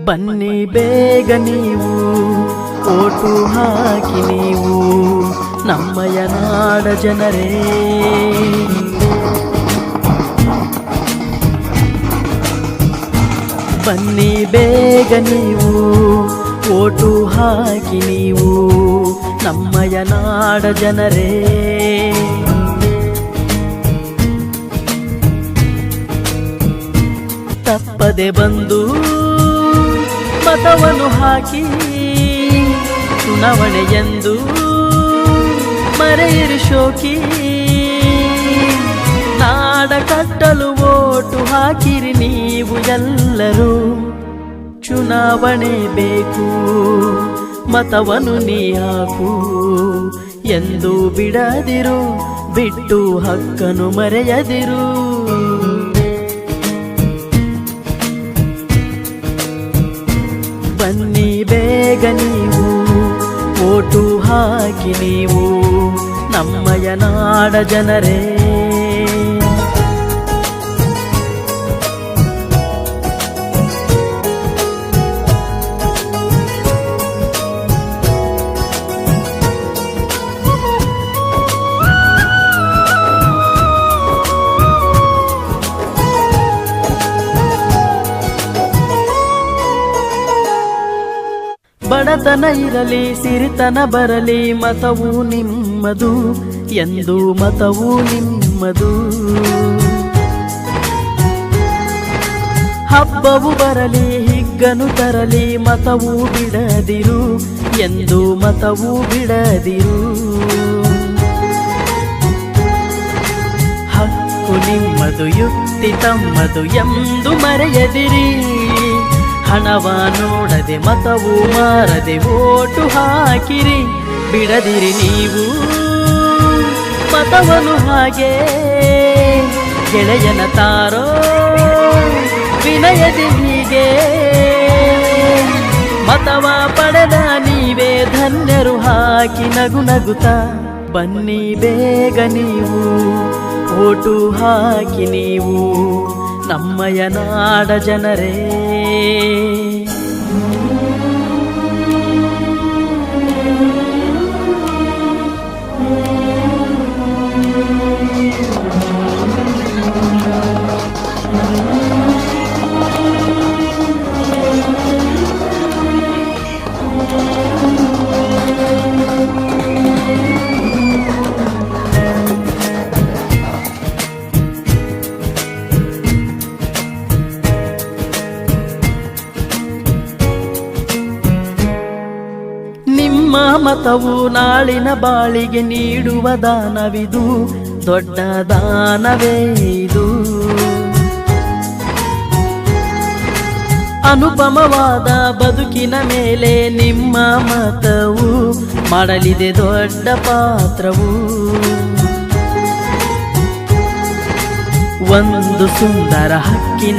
ಬನ್ನಿ ಬೇಗ ನೀವು ಓಟು ಹಾಕಿ ನೀವು ನಮ್ಮಯ ನಾಡ ಜನರೇ. ಬನ್ನಿ ಬೇಗ ನೀವು ಓಟು ಹಾಕಿ ನೀವು ನಮ್ಮಯ ನಾಡ ಜನರೇ. ತಪ್ಪದೆ ಬಂದು ಮತವನ್ನು ಹಾಕಿ ಚುನಾವಣೆಯೆಂದು ಮರೆಯಿರು ಶೋಕಿ. ನಾಡ ಕಟ್ಟಲು ಓಟು ಹಾಕಿರಿ ನೀವು ಎಲ್ಲರೂ. ಚುನಾವಣೆ ಬೇಕು ಮತವನ್ನು ನೀ ಹಾಕು ಎಂದು ಬಿಡದಿರು, ಬಿಟ್ಟು ಹಕ್ಕನ್ನು ಮರೆಯದಿರು. ಬನ್ನಿ ಬೇಗ ನೀವು ಓಟು ಹಾಕಿ ನೀವು ನಮ್ಮಯ ನಾಡ ಜನರೇ. ಬಡತನ ಇರಲಿ ಸಿರಿತನ ಬರಲಿ ಮತವು ನಿಮ್ಮದು ಎಂದು ಮತವು ನಿಮ್ಮದು. ಹಬ್ಬವು ಬರಲಿ ಹಿಗ್ಗನು ತರಲಿ ಮತವು ಬಿಡದಿರು ಎಂದು ಮತವು ಬಿಡದಿರು. ಹಕ್ಕು ನಿಮ್ಮದು ಯುಕ್ತಿ ತಮ್ಮದು ಎಂದು ಮರೆಯದಿರಿ. ಹಣವ ನೋಡದೆ ಮತವು ಮಾರದೆ ಓಟು ಹಾಕಿರಿ, ಬಿಡದಿರಿ ನೀವು ಮತವನ್ನು ಹಾಗೆ. ಗೆಳೆಯನ ತಾರೋ ವಿನಯದಿ ಹೀಗೆ, ಮತವ ಪಡೆದ ನೀವೇ ಧನ್ಯರು ಹಾಕಿ ನಗು ನಗುತ್ತಾ. ಬನ್ನಿ ಬೇಗ ನೀವು ಓಟು ಹಾಕಿ ನೀವು ನಮ್ಮಯ ನಾಡ ಜನರೇ. ನಿಮ್ಮ ಮತವು ನಾಳಿನ ಬಾಳಿಗೆ ನೀಡುವ ದಾನವಿದು, ದೊಡ್ಡ ದಾನವೇ ಇದು. ಅನುಪಮವಾದ ಬದುಕಿನ ಮೇಲೆ ನಿಮ್ಮ ಮತವು ಮಾಡಲಿದೆ ದೊಡ್ಡ ಪಾತ್ರವು. ಒಂದು ಸುಂದರ ಹಕ್ಕಿನ